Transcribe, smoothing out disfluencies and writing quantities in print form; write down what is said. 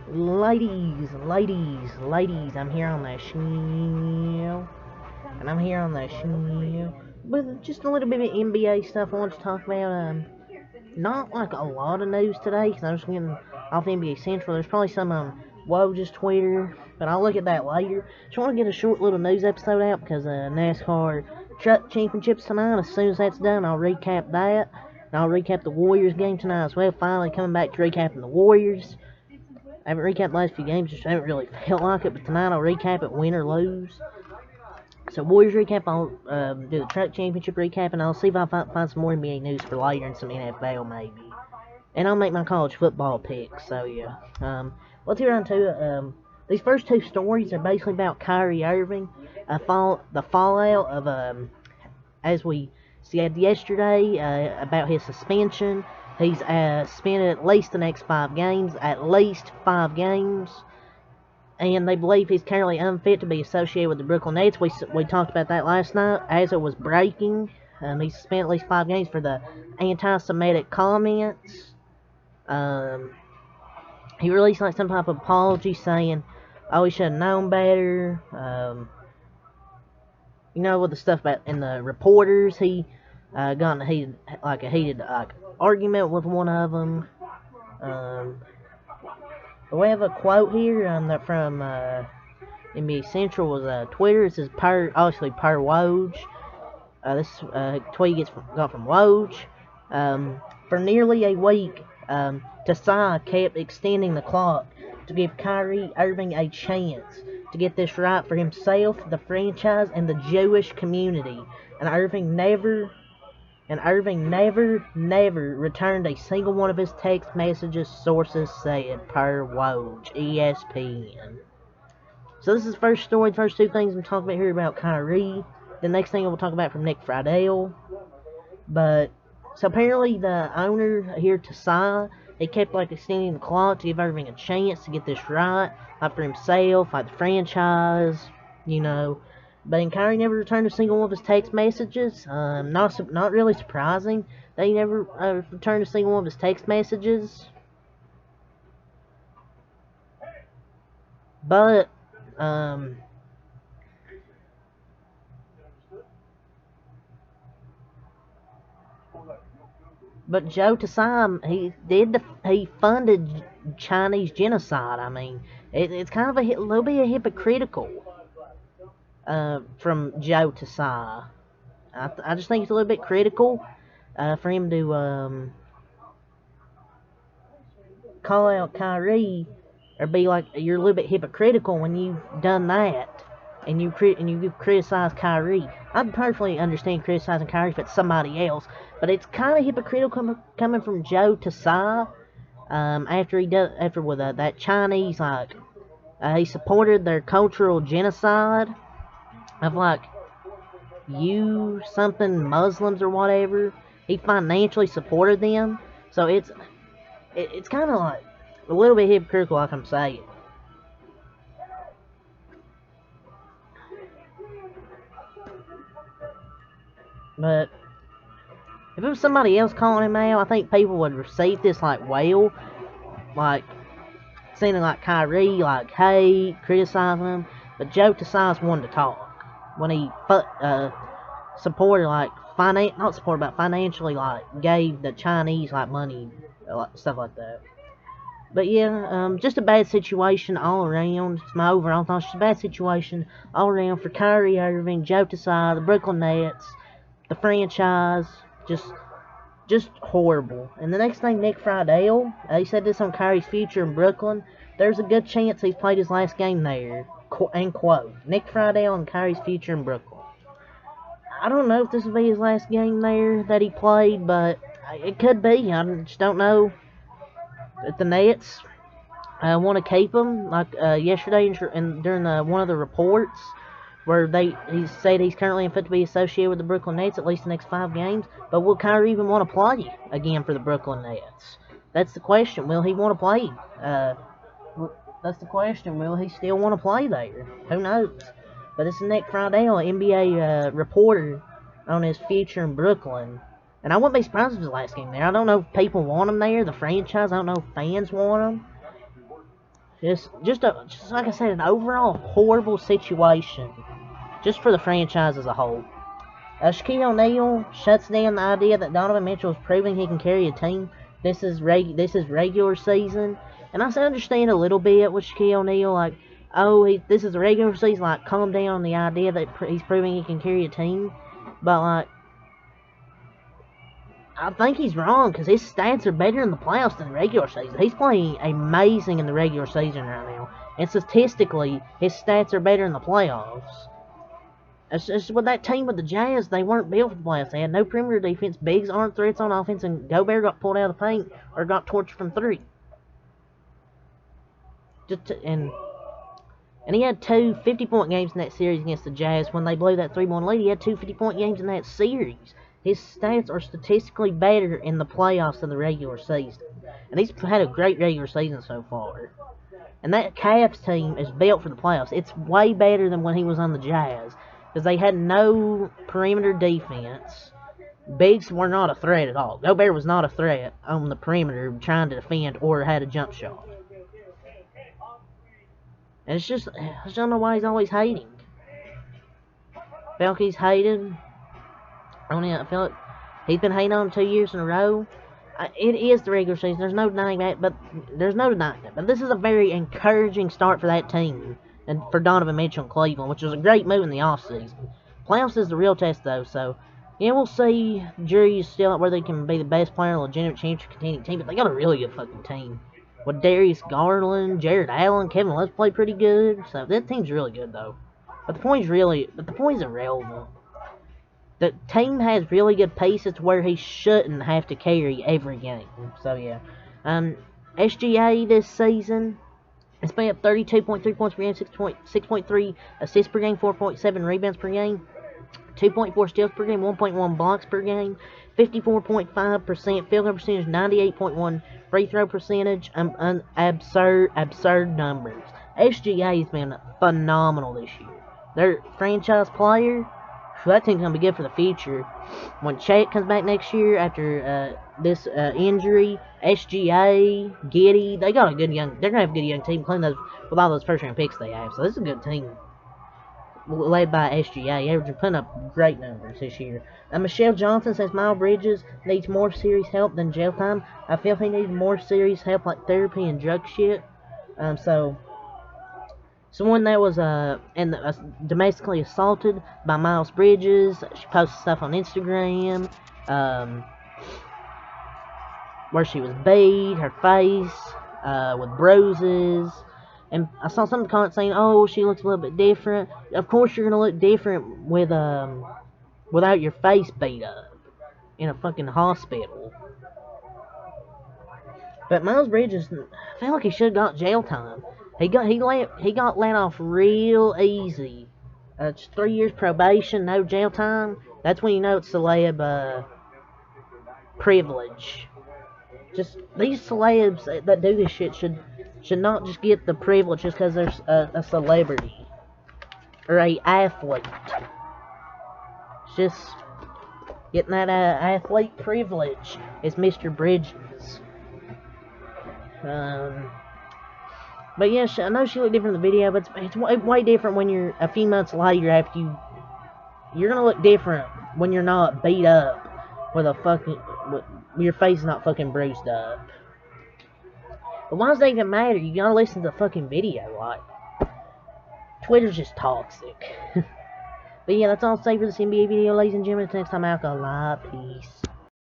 Ladies, I'm here on the show, and I'm here on the show with just a little bit of NBA stuff I want to talk about. Not like a lot of news today, because I'm just getting off NBA Central. There's probably some on Woj's Twitter, but I'll look at that later. Just want to get a short little news episode out, because NASCAR Truck Championships tonight. As soon as that's done, I'll recap that. And I'll recap the Warriors game tonight as well. Finally coming back to recapping the Warriors. I haven't recapped the last few games, just haven't really felt like it, but tonight I'll recap it, win or lose. So Warriors recap, I'll do the Truck Championship recap, and I'll see if I find some more NBA news for later and some NFL maybe. And I'll make my college football picks, so yeah. Let's get on to it. These first two stories are basically about Kyrie Irving. The fallout of, as we said yesterday, about his suspension. He's suspended at least the next 5 games, and they believe he's currently unfit to be associated with the Brooklyn Nets. We talked about that last night as it was breaking. He's suspended at least 5 games for the anti-Semitic comments. He released like some type of apology saying, "Oh, he should have known better." With the stuff about in the reporters, he got in a heated argument with one of them. We have a quote here from NBA Central was Twitter. This is obviously per Woj. This tweet got from Woj. For nearly a week, Tasai kept extending the clock to give Kyrie Irving a chance to get this right for himself, the franchise, and the Jewish community. And Irving never returned a single one of his text messages, sources said, per Woj, ESPN. So this is the first story, the first two things I'm talking about here about Kyrie. The next thing we'll talk about from Nick Friedel. So apparently the owner here, Tasai, he kept extending the clock to give Irving a chance to get this right, for himself, the franchise, But Kyrie never returned a single one of his text messages. Not really surprising that he never returned a single one of his text messages. But Joe Tasai, he funded Chinese genocide. I mean, it's kind of a little bit hypocritical from Joe Tasai. I just think it's a little bit critical for him to call out Kyrie or be like you're a little bit hypocritical when you've done that and you criticize Kyrie. I personally understand criticizing Kyrie if it's somebody else, but it's kind of hypocritical coming from Joe Tasai. After with that Chinese he supported their cultural genocide of Muslims or whatever. He financially supported them, so it's kind of a little bit hypocritical, like I'm saying. But if it was somebody else calling him out, I think people would receive this well, seeming like Kyrie, hate, criticizing him. But Joe Tasai's one to talk when he supported not supported, but financially gave the Chinese money, stuff like that. But yeah, just a bad situation all around. It's my overall thoughts. Just a bad situation all around for Kyrie Irving, Joe Tasai, the Brooklyn Nets, the franchise. Just horrible. And the next thing, Nick Friedel, he said this on Kyrie's future in Brooklyn. There's a good chance he's played his last game there. End quote. Nick Friedel on Kyrie's future in Brooklyn. I don't know if this will be his last game there that he played, but it could be. I just don't know. If the Nets want to keep him, yesterday during one of the reports, where he said he's currently unfit to be associated with the Brooklyn Nets at least the next 5 games. But will Kyrie even want to play again for the Brooklyn Nets? That's the question. Will he want to play? That's the question. Will he still want to play there? Who knows? But this is Nick Friedel, an NBA reporter, on his future in Brooklyn. And I wouldn't be surprised if his last game there. I don't know if people want him there, the franchise. I don't know if fans want him. Just like I said, an overall horrible situation, just for the franchise as a whole. Shaquille O'Neal shuts down the idea that Donovan Mitchell is proving he can carry a team. This is regular season, and I understand a little bit with Shaquille O'Neal, like, oh, this is a regular season, like, calm down on the idea that he's proving he can carry a team, but like, I think he's wrong because his stats are better in the playoffs than the regular season. He's playing amazing in the regular season right now, and statistically, his stats are better in the playoffs. It's just with that team with the Jazz, they weren't built for the playoffs. They had no perimeter defense, bigs aren't threats on offense, and Gobert got pulled out of the paint or got torched from three. And he had two 50-point games in that series against the Jazz when they blew that 3-1 lead. He had two 50-point games in that series. His stats are statistically better in the playoffs than the regular season. And he's had a great regular season so far. And that Cavs team is built for the playoffs. It's way better than when he was on the Jazz. Because they had no perimeter defense. Bigs were not a threat at all. Gobert was not a threat on the perimeter trying to defend or had a jump shot. And I just don't know why he's always hating. I feel like he's hated. I feel like he's been hating on him 2 years in a row. It is the regular season. There's no denying that. But this is a very encouraging start for that team and for Donovan Mitchell in Cleveland, which was a great move in the offseason. Playoffs is the real test, though. So, yeah, we'll see. Jury is still out where they can be the best player in a legitimate championship contending team. But they got a really good fucking team. With Darius Garland, Jared Allen, Kevin Love's played pretty good. So that team's really good, though. But the point's irrelevant. The team has really good pieces to where he shouldn't have to carry every game. So, yeah. SGA this season has been up 32.3 points per game, 6.3 assists per game, 4.7 rebounds per game, 2.4 steals per game, 1.1 blocks per game, 54.5% field goal percentage, 98.1 free throw percentage. Absurd numbers. SGA has been phenomenal this year. Their franchise player. So that team's going to be good for the future. When Chet comes back next year after this injury, SGA, Giddey, they're going to have a good young team, including with all those first-round picks they have. So this is a good team led by SGA, averaging putting up great numbers this year. Michelle Johnson says Miles Bridges needs more serious help than jail time. I feel he needs more serious help like therapy and drug shit. Someone that was domestically assaulted by Miles Bridges. She posted stuff on Instagram where she was beat, her face with bruises. And I saw some comments saying, "Oh, she looks a little bit different." Of course, you're gonna look different with without your face beat up in a fucking hospital. But Miles Bridges, I feel like he should have got jail time. He got let off real easy. Just 3 years probation, no jail time. That's when you know it's celeb privilege. Just these celebs that do this shit should not just get the privilege just because they're a celebrity or a athlete. It's just getting that athlete privilege is Mr. Bridges. But yeah, I know she looked different in the video, but it's way different when you're a few months later after you're gonna look different when you're not beat up with your face is not fucking bruised up. But why does that even matter? You gotta listen to the fucking video, like. Twitter's just toxic. But yeah, that's all I'll say for this NBA video, ladies and gentlemen. Until next time, Alcohol. Peace.